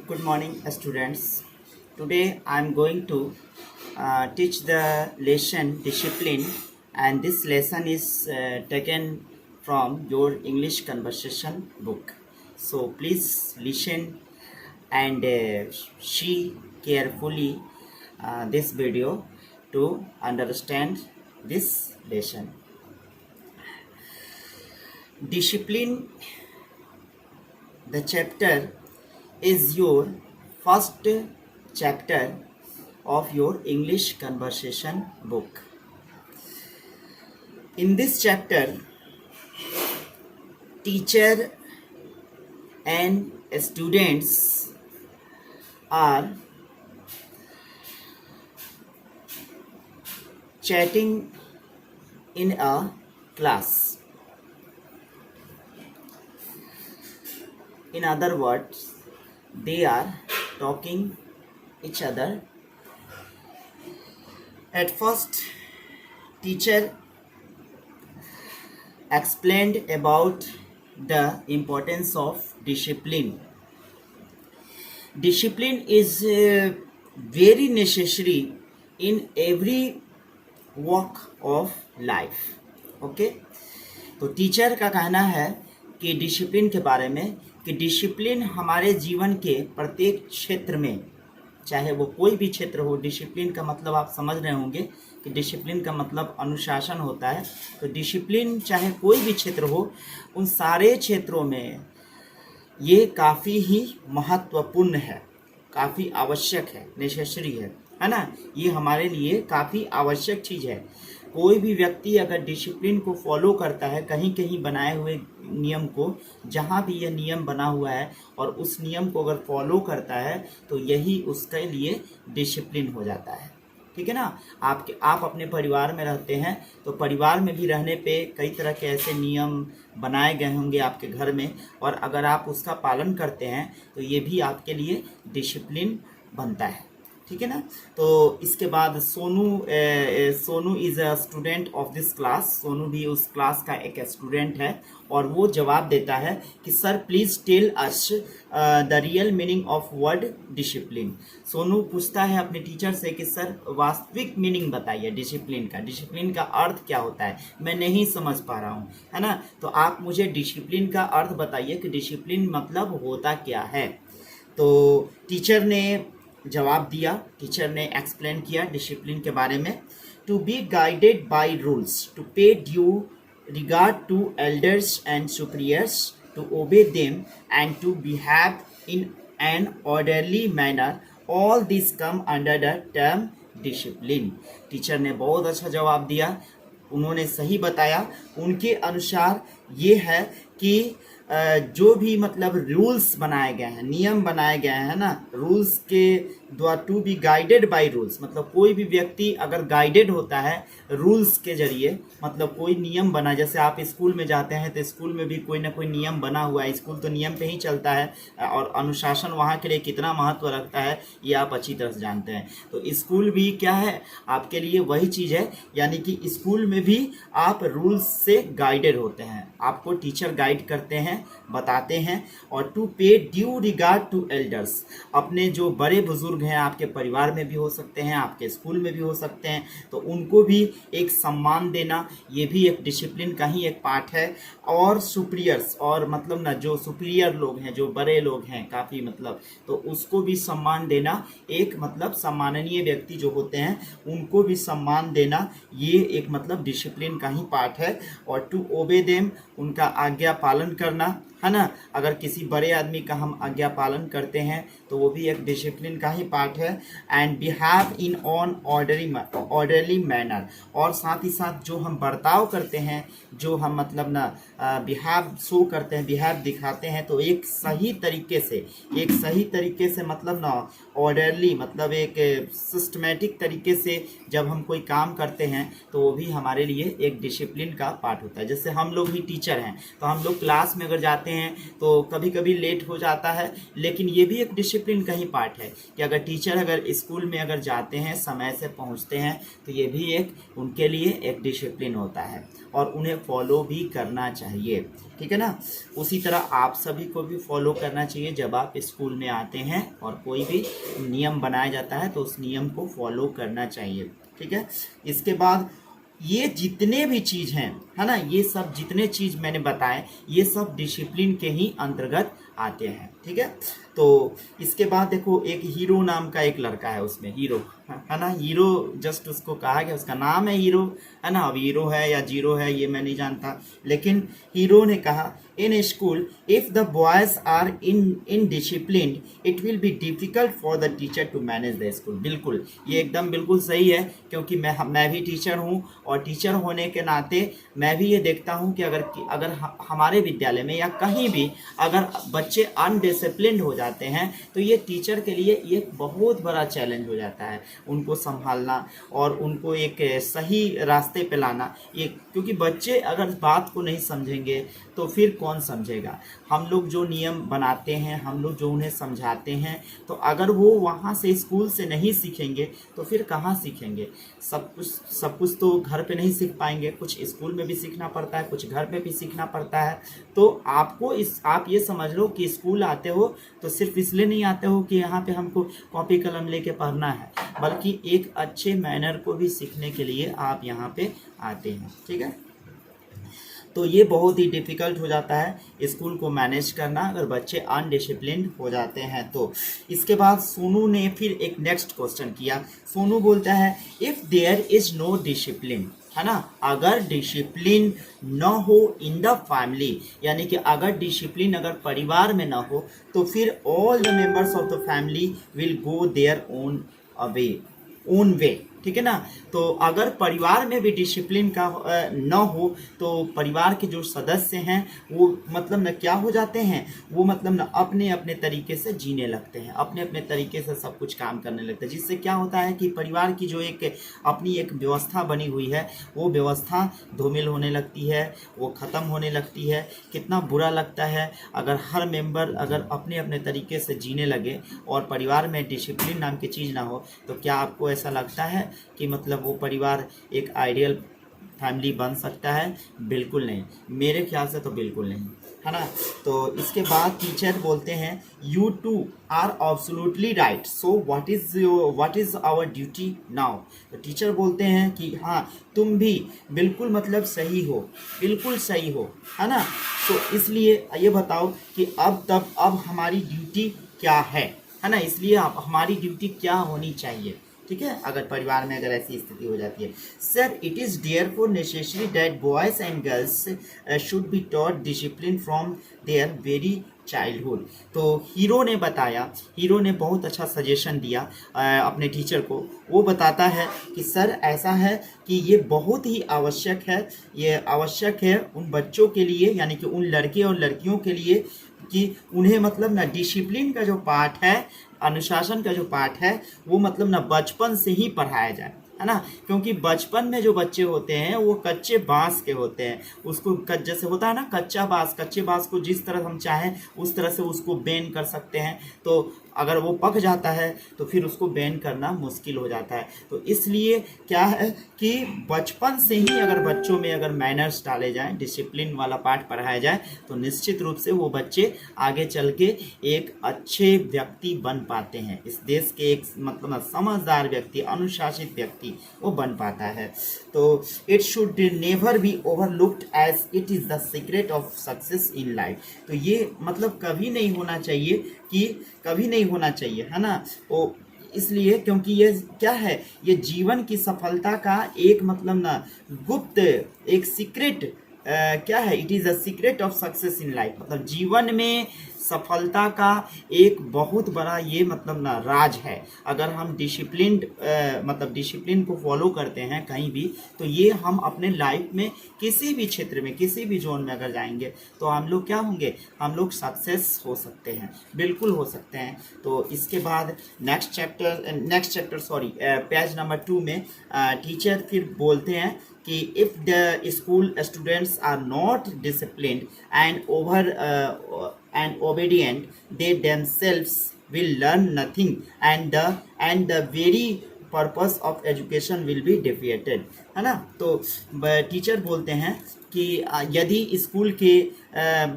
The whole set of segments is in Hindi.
Good morning, students. Today I am going to teach the lesson discipline, and this lesson is taken from your English conversation book. So please listen and see carefully this video to understand this lesson. Discipline, the chapter is your first chapter of your English conversation book. In this chapter, teacher and students are chatting in a class. In other words, they are talking each other. At first, teacher explained about the importance of discipline. Discipline is very necessary in every walk of life. Okay? तो टीचर का कहना है कि डिसिप्लिन के बारे में कि डिसिप्लिन हमारे जीवन के प्रत्येक क्षेत्र में, चाहे वो कोई भी क्षेत्र हो, डिसिप्लिन का मतलब आप समझ रहे होंगे कि डिसिप्लिन का मतलब अनुशासन होता है। तो डिसिप्लिन चाहे कोई भी क्षेत्र हो, उन सारे क्षेत्रों में ये काफ़ी ही महत्वपूर्ण है, काफ़ी आवश्यक है, नेसेसरी है ना। ये हमारे लिए काफ़ी आवश्यक चीज़ है। कोई भी व्यक्ति अगर डिसिप्लिन को फॉलो करता है, कहीं कहीं बनाए हुए नियम को, जहाँ भी यह नियम बना हुआ है और उस नियम को अगर फॉलो करता है, तो यही उसके लिए डिसिप्लिन हो जाता है। ठीक है ना। आप अपने परिवार में रहते हैं, तो परिवार में भी रहने पे कई तरह के ऐसे नियम बनाए गए होंगे आपके घर में, और अगर आप उसका पालन करते हैं तो ये भी आपके लिए डिसिप्लिन बनता है। ठीक है ना। तो इसके बाद Sonu is a student of this class. Sonu भी उस क्लास का एक स्टूडेंट है, और वो जवाब देता है कि sir please tell us the real meaning of word discipline. Sonu पूछता है अपने टीचर से कि सर वास्तविक मीनिंग बताइए डिसिप्लिन का, डिसिप्लिन का अर्थ क्या होता है, मैं नहीं समझ पा रहा हूँ, है ना। तो आप मुझे डिसिप्लिन का अर्थ बताइए कि डिसिप्लिन मतलब होता क्या है। तो टीचर ने जवाब दिया, टीचर ने एक्सप्लेन किया डिसिप्लिन के बारे में। To be guided by rules, to pay due regard to elders and superiors, to obey them and to behave in an orderly manner, all this come under the term discipline. Teacher ने बहुत अच्छा जवाब दिया, उन्होंने सही बताया। उनके अनुसार ये है कि जो भी मतलब रूल्स बनाए गए हैं, नियम बनाए गए हैं ना, रूल्स के द्वारा, to be guided by rules मतलब कोई भी व्यक्ति अगर गाइडेड होता है रूल्स के जरिए, मतलब कोई नियम बना, जैसे आप स्कूल में जाते हैं तो स्कूल में भी कोई ना कोई नियम बना हुआ है, स्कूल तो नियम पे ही चलता है, और अनुशासन वहाँ के लिए कितना महत्व रखता है ये आप अच्छी तरह से जानते हैं। तो स्कूल भी क्या है आपके लिए, वही चीज़ है, यानी कि स्कूल में भी आप रूल्स से गाइडेड होते हैं, आपको टीचर गाइड करते हैं, बताते हैं। और to pay due regard to elders, अपने जो बड़े बुजुर्ग हैं, आपके परिवार में भी हो सकते हैं, आपके स्कूल में भी हो सकते हैं, तो उनको भी एक सम्मान देना, ये भी एक डिसिप्लिन का ही एक पार्ट है। और सुपीरियर्स, और मतलब ना जो सुपीरियर लोग हैं, जो बड़े लोग हैं काफ़ी, मतलब तो उसको भी सम्मान देना, एक मतलब सम्माननीय व्यक्ति जो होते हैं उनको भी सम्मान देना, ये एक मतलब डिसिप्लिन का ही पार्ट है। और टू ओबे देम, उनका आज्ञा पालन करना, है ना। अगर किसी बड़े आदमी का हम आज्ञा पालन करते हैं तो वो भी एक डिसिप्लिन का ही पार्ट है। And behave in on orderly manner, और साथ ही साथ जो हम बर्ताव करते हैं, जो हम मतलब ना बिहेव शो करते हैं, बिहेव दिखाते हैं, तो एक सही तरीके से मतलब ना ऑर्डरली मतलब एक सिस्टमेटिक तरीके से जब हम कोई काम करते हैं तो वो भी हमारे लिए एक डिसिप्लिन का पार्ट होता है। जैसे हम लोग भी टीचर हैं, तो हम लोग क्लास में अगर जाते जाते हैं तो कभी कभी लेट हो जाता है, लेकिन ये भी एक डिसिप्लिन का ही पार्ट है कि अगर टीचर अगर स्कूल में अगर जाते हैं समय से पहुंचते हैं तो ये भी एक उनके लिए एक डिसिप्लिन होता है और उन्हें फॉलो भी करना चाहिए, ठीक है ना। उसी तरह आप सभी को भी फॉलो करना चाहिए। जब आप स्कूल में आते हैं और कोई भी नियम बनाया जाता है तो उस नियम को फॉलो करना चाहिए, ठीक है। इसके बाद ये जितने भी चीज़ हैं, है ना, ये सब जितने चीज़ मैंने बताए ये सब डिसिप्लिन के ही अंतर्गत आते हैं, ठीक है। तो इसके बाद देखो एक हीरो नाम का एक लड़का है, उसमें हीरो है ना, हीरो जस्ट उसको कहा गया, उसका नाम है हीरो, है ना। अब हीरो है या जीरो है ये मैं नहीं जानता, लेकिन हीरो ने कहा in school if the boys are in discipline it will be difficult for the teacher to manage the school. बिल्कुल, ये एकदम बिल्कुल सही है, क्योंकि मैं भी टीचर हूँ और टीचर होने के नाते मैं भी ये देखता हूँ कि अगर हमारे विद्यालय में या कहीं भी अगर बच्चे अनडिसिप्लिन्ड हो जाते हैं तो ये टीचर के लिए एक बहुत बड़ा चैलेंज हो जाता है, उनको संभालना और उनको एक सही रास्ते पे लाना। ये क्योंकि बच्चे अगर बात को नहीं समझेंगे तो फिर कौन समझेगा। हम लोग जो नियम बनाते हैं, हम लोग जो उन्हें समझाते हैं, तो अगर वो वहाँ से स्कूल से नहीं सीखेंगे तो फिर कहाँ सीखेंगे। सब कुछ तो घर पे नहीं सीख पाएंगे, कुछ स्कूल में भी सीखना पड़ता है, कुछ घर पे भी सीखना पड़ता है। तो आप ये समझ लो कि स्कूल आते हो तो सिर्फ इसलिए नहीं आते हो कि यहाँ पे हमको कॉपी कलम लेके पढ़ना है, बल्कि एक अच्छे मैनर को भी सीखने के लिए आप यहाँ पे आते हैं, ठीक है। तो ये बहुत ही डिफ़िकल्ट हो जाता है स्कूल को मैनेज करना अगर बच्चे अनडिसिप्लिन्ड हो जाते हैं तो। इसके बाद सोनू ने फिर एक नेक्स्ट क्वेश्चन किया। सोनू बोलता है if there is no discipline, है ना, अगर डिसिप्लिन न हो इन द फैमिली, यानी कि अगर डिसिप्लिन अगर परिवार में न हो तो फिर all the members of the family will go their own way, ठीक है ना। तो अगर परिवार में भी डिसिप्लिन का न हो तो परिवार के जो सदस्य हैं वो मतलब न क्या हो जाते हैं, वो मतलब न अपने अपने तरीके से जीने लगते हैं, अपने अपने तरीके से सब कुछ काम करने लगते हैं, जिससे क्या होता है कि परिवार की जो एक अपनी एक व्यवस्था बनी हुई है वो व्यवस्था धूमिल होने लगती है, वो ख़त्म होने लगती है। कितना बुरा लगता है अगर हर मेंबर अगर अपने अपने तरीके से जीने लगे और परिवार में डिसिप्लिन नाम की चीज़ ना हो। तो क्या आपको ऐसा लगता है कि मतलब वो परिवार एक आइडियल फैमिली बन सकता है? बिल्कुल नहीं, मेरे ख्याल से तो बिल्कुल नहीं, है ना। तो इसके बाद टीचर बोलते हैं you two are absolutely right, so what is our duty now. तो टीचर बोलते हैं कि हाँ तुम भी बिल्कुल मतलब सही हो, बिल्कुल सही हो, है ना। तो इसलिए ये बताओ कि अब हमारी ड्यूटी क्या है ना। इसलिए हमारी ड्यूटी क्या होनी चाहिए, ठीक है, अगर परिवार में अगर ऐसी स्थिति हो जाती है। Sir it is therefore necessary that boys and girls should be taught discipline from their very childhood. तो हीरो ने बताया, हीरो ने बहुत अच्छा सजेशन दिया अपने टीचर को। वो बताता है कि सर ऐसा है कि ये बहुत ही आवश्यक है, ये आवश्यक है उन बच्चों के लिए, यानी कि उन लड़के और लड़कियों के लिए कि उन्हें मतलब ना डिसिप्लिन का जो पार्ट है, अनुशासन का जो पार्ट है, वो मतलब ना बचपन से ही पढ़ाया जाए, है ना। क्योंकि बचपन में जो बच्चे होते हैं वो कच्चे बांस के होते हैं, उसको जैसे होता है ना कच्चा बांस, कच्चे बांस को जिस तरह हम चाहें उस तरह से उसको बेंड कर सकते हैं। तो अगर वो पक जाता है तो फिर उसको बेंड करना मुश्किल हो जाता है। तो इसलिए क्या है कि बचपन से ही अगर बच्चों में अगर मैनर्स डाले जाएं, डिसिप्लिन वाला पार्ट पढ़ाया जाए तो निश्चित रूप से वो बच्चे आगे चल के एक अच्छे व्यक्ति बन पाते हैं, इस देश के एक मतलब समझदार व्यक्ति, अनुशासित व्यक्ति वो बन पाता है। तो it should never be overlooked as it is the secret of success in life. तो ये मतलब कभी नहीं होना चाहिए कि कभी नहीं होना चाहिए, है ना। वो इसलिए क्योंकि ये क्या है, ये जीवन की सफलता का एक मतलब ना गुप्त एक सीक्रेट क्या है, it is a secret of success in life. मतलब जीवन में सफलता का एक बहुत बड़ा ये मतलब ना राज है। अगर हम डिसिप्लिन मतलब डिसिप्लिन को फॉलो करते हैं कहीं भी, तो ये हम अपने लाइफ में किसी भी क्षेत्र में, किसी भी जोन में अगर जाएंगे तो हम लोग क्या होंगे, हम लोग सक्सेस हो सकते हैं, बिल्कुल हो सकते हैं। तो इसके बाद next chapter sorry page number 2 में टीचर फिर बोलते हैं कि if the school students are not disciplined and obedient, they themselves will learn nothing, and the very purpose of education will be defeated, है ना। तो टीचर बोलते हैं कि यदि स्कूल के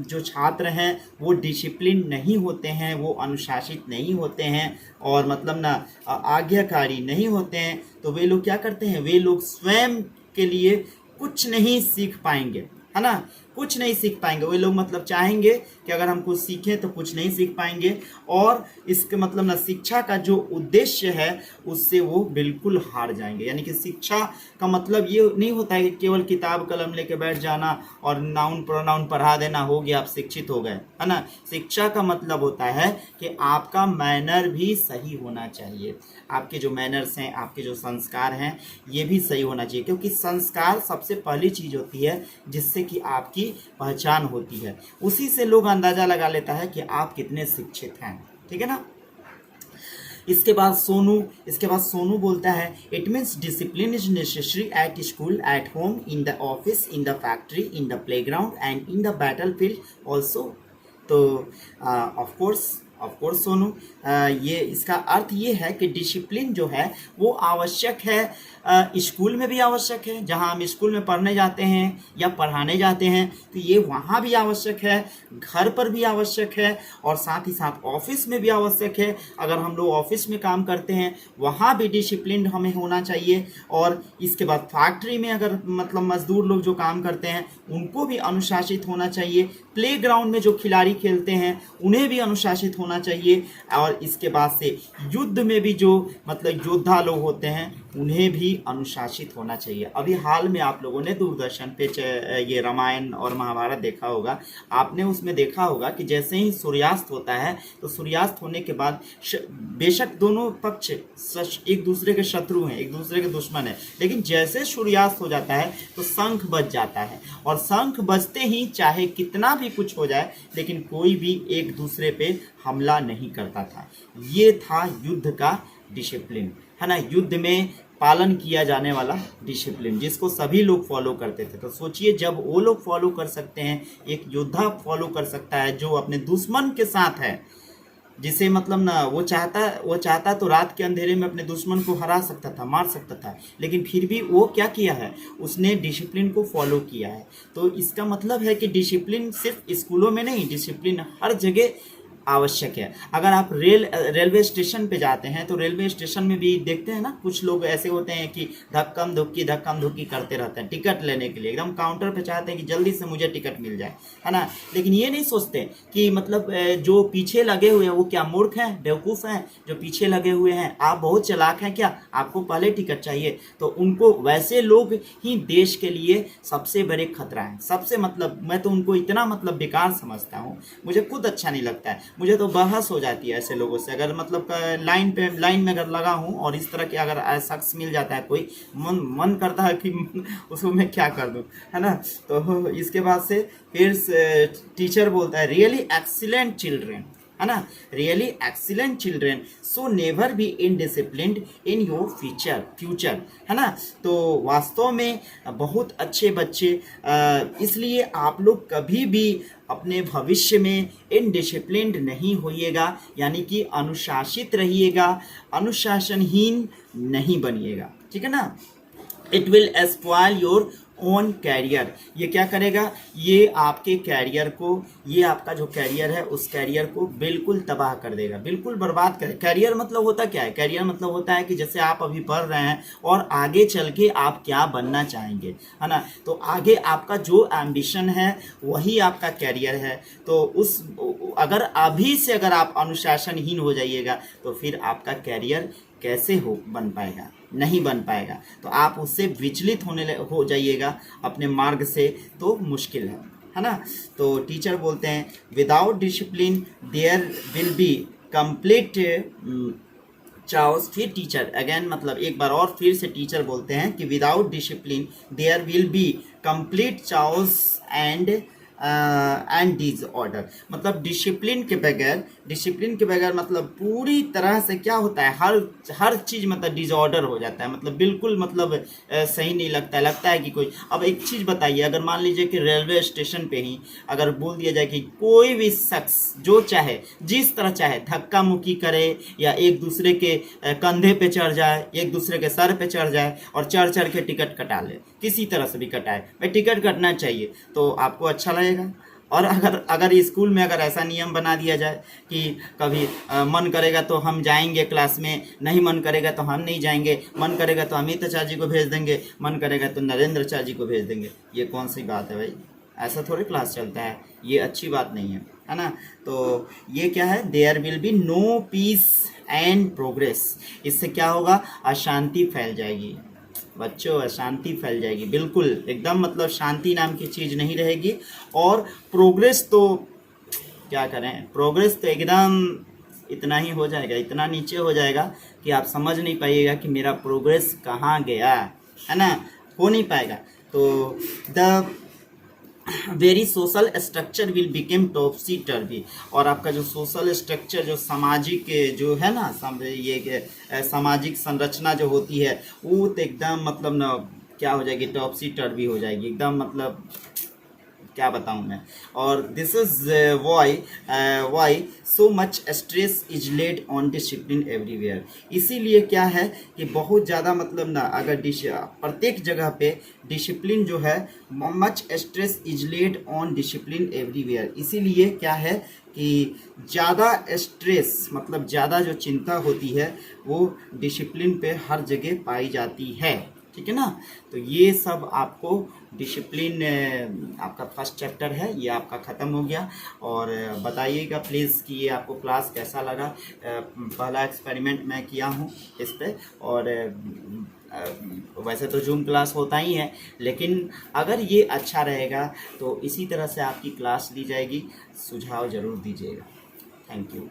जो छात्र हैं वो डिसिप्लिन नहीं होते हैं, वो अनुशासित नहीं होते हैं और मतलब ना आज्ञाकारी नहीं होते हैं, तो वे लोग क्या करते हैं, वे लोग स्वयं के लिए कुछ नहीं सीख पाएंगे, है ना, कुछ नहीं सीख पाएंगे। वे लोग मतलब चाहेंगे कि अगर हम कुछ सीखें तो कुछ नहीं सीख पाएंगे, और इसके मतलब ना शिक्षा का जो उद्देश्य है उससे वो बिल्कुल हार जाएंगे। यानी कि शिक्षा का मतलब ये नहीं होता है कि केवल किताब कलम लेके बैठ जाना और नाउन प्रोनाउन पढ़ा देना, हो गया आप शिक्षित हो गए, है ना। शिक्षा का मतलब होता है कि आपका मैनर भी सही होना चाहिए, आपके जो मैनर्स हैं, आपके जो संस्कार हैं, ये भी सही होना चाहिए, क्योंकि संस्कार सबसे पहली चीज़ होती है जिससे कि आपकी पहचान होती है। उसी से लोग अंदाजा लगा लेता है कि आप कितने शिक्षित हैं, ठीक है ना। इसके बाद सोनू बोलता है it means discipline is necessary at school, at home, in the office, in the factory, in the playground and in the battle field also. तो ऑफ कोर्स सोनू, ये इसका अर्थ ये है कि डिसिप्लिन जो है वो आवश्यक है, स्कूल में भी आवश्यक है, जहाँ हम स्कूल में पढ़ने जाते हैं या पढ़ाने जाते हैं तो ये वहाँ भी आवश्यक है, घर पर भी आवश्यक है, और साथ ही साथ ऑफिस में भी आवश्यक है। अगर हम लोग ऑफिस में काम करते हैं वहाँ भी डिसिप्लिन हमें होना चाहिए, और इसके बाद फैक्ट्री में अगर मतलब मजदूर लोग जो काम करते हैं उनको भी अनुशासित होना चाहिए, प्लेग्राउंड में जो खिलाड़ी खेलते हैं उन्हें भी अनुशासित होना चाहिए, और इसके बाद से युद्ध में भी जो मतलब योद्धा लोग होते हैं उन्हें भी अनुशासित होना चाहिए। अभी हाल में आप लोगों ने दूरदर्शन पे ये रामायण और महाभारत देखा होगा, आपने उसमें देखा होगा कि जैसे ही सूर्यास्त होता है तो सूर्यास्त होने के बाद बेशक दोनों पक्ष एक दूसरे के शत्रु हैं, एक दूसरे के दुश्मन हैं, लेकिन जैसे सूर्यास्त हो जाता है तो शंख बज जाता है, और शंख बजते ही चाहे कितना भी कुछ हो जाए लेकिन कोई भी एक दूसरे पे हमला नहीं करता था। ये था युद्ध का डिसिप्लिन, है ना, युद्ध में पालन किया जाने वाला डिसिप्लिन जिसको सभी लोग फॉलो करते थे। तो सोचिए जब वो लोग फॉलो कर सकते हैं, एक योद्धा फॉलो कर सकता है जो अपने दुश्मन के साथ है, जिसे मतलब ना वो चाहता तो रात के अंधेरे में अपने दुश्मन को हरा सकता था, मार सकता था, लेकिन फिर भी वो क्या किया है, उसने डिसिप्लिन को फॉलो किया है। तो इसका मतलब है कि डिसिप्लिन सिर्फ स्कूलों में नहीं, डिसिप्लिन हर जगह आवश्यक है। अगर आप रेलवे स्टेशन पे जाते हैं तो रेलवे स्टेशन में भी देखते हैं ना, कुछ लोग ऐसे होते हैं कि धक्कम धुक्की करते रहते हैं टिकट लेने के लिए, एकदम काउंटर पे चाहते हैं कि जल्दी से मुझे टिकट मिल जाए, है ना। लेकिन ये नहीं सोचते कि मतलब जो पीछे लगे हुए हैं वो क्या मूर्ख हैं, बेवकूफ़ हैं, जो पीछे लगे हुए हैं आप बहुत चालाक हैं क्या, आपको पहले टिकट चाहिए। तो उनको वैसे लोग ही देश के लिए सबसे बड़े खतरा हैं, सबसे मतलब मैं तो उनको इतना मतलब बेकार समझता हूँ, मुझे खुद अच्छा नहीं लगता है, मुझे तो बहस हो जाती है ऐसे लोगों से। अगर मतलब लाइन में अगर लगा हूँ और इस तरह के अगर शख्स मिल जाता है कोई, मन करता है कि उसको मैं क्या कर दूँ, है ना। तो इसके बाद से फिर टीचर बोलता है रियली एक्सीलेंट चिल्ड्रेन, है ना, really excellent children so never be indisciplined in your future, है ना। तो वास्तव में बहुत अच्छे बच्चे, इसलिए आप लोग कभी भी अपने भविष्य में इनडिसिप्लिन्ड नहीं होइएगा, यानी कि अनुशासित रहिएगा, अनुशासनहीन नहीं बनिएगा, ठीक है ना। It will spoil your own career, ये क्या करेगा, ये आपके कैरियर को, ये आपका जो कैरियर है उस कैरियर को बिल्कुल तबाह कर देगा, बिल्कुल बर्बाद कर। कैरियर मतलब होता क्या है, कैरियर मतलब होता है कि जैसे आप अभी पढ़ रहे हैं और आगे चल के आप क्या बनना चाहेंगे, है ना। तो आगे आपका जो एम्बिशन है वही आपका कैरियर है। तो उस अगर अभी से अगर आप अनुशासनहीन हो जाइएगा तो फिर आपका कैरियर कैसे बन पाएगा, नहीं बन पाएगा। तो आप उससे विचलित हो जाइएगा अपने मार्ग से, तो मुश्किल है है ना। तो टीचर बोलते हैं without discipline there will be complete chaos. फिर टीचर अगेन मतलब एक बार और फिर से टीचर बोलते हैं कि without discipline there will be complete chaos and disorder. मतलब डिसिप्लिन के बगैर मतलब पूरी तरह से क्या होता है, हर चीज़ मतलब डिसऑर्डर हो जाता है, मतलब बिल्कुल मतलब सही नहीं लगता है कि कोई। अब एक चीज़ बताइए, अगर मान लीजिए कि रेलवे स्टेशन पे ही अगर बोल दिया जाए कि कोई भी शख्स जो चाहे जिस तरह चाहे धक्का मुक्की करे या एक दूसरे के कंधे पे चढ़ जाए, एक दूसरे के सर पे चढ़ जाए और चढ़ के टिकट कटा ले, किसी तरह से भी कटाए, भाई टिकट कटना चाहिए, तो आपको अच्छा लगेगा। और अगर स्कूल में अगर ऐसा नियम बना दिया जाए कि कभी मन करेगा तो हम जाएंगे क्लास में, नहीं मन करेगा तो हम नहीं जाएंगे, मन करेगा तो अमित चाचा जी को भेज देंगे, मन करेगा तो नरेंद्र चाचा जी को भेज देंगे, ये कौन सी बात है भाई, ऐसा थोड़ी क्लास चलता है, ये अच्छी बात नहीं है ना। तो ये क्या है, there will be no peace and progress. इससे क्या होगा, अशांति फैल जाएगी बच्चों, अशांति फैल जाएगी, बिल्कुल एकदम मतलब शांति नाम की चीज़ नहीं रहेगी। और प्रोग्रेस तो क्या करें, प्रोग्रेस तो एकदम इतना ही हो जाएगा, इतना नीचे हो जाएगा कि आप समझ नहीं पाइएगा कि मेरा प्रोग्रेस कहाँ गया, है ना, हो नहीं पाएगा। तो the very social structure will became topsy turvy. और आपका जो सोशल स्ट्रक्चर, जो सामाजिक जो है ना, ये सामाजिक संरचना जो होती है वो तो एकदम मतलब ना क्या हो जाएगी, टॉपसी टर्वी हो जाएगी एकदम, मतलब क्या बताऊं मैं। और this is why so much stress is laid on discipline everywhere. इसीलिए क्या है कि बहुत ज़्यादा मतलब ना अगर प्रत्येक जगह पे डिसिप्लिन जो है, much stress is laid on discipline everywhere. इसीलिए क्या है कि ज़्यादा स्ट्रेस मतलब ज़्यादा जो चिंता होती है वो डिसिप्लिन पे हर जगह पाई जाती है, ठीक है ना। तो ये सब आपको डिसिप्लिन आपका फर्स्ट चैप्टर है ये आपका ख़त्म हो गया। और बताइएगा प्लीज़ कि ये आपको क्लास कैसा लगा। पहला एक्सपेरिमेंट मैं किया हूँ इस पर, और वैसे तो जूम क्लास होता ही है, लेकिन अगर ये अच्छा रहेगा तो इसी तरह से आपकी क्लास ली जाएगी, सुझाव ज़रूर दीजिएगा। Thank you.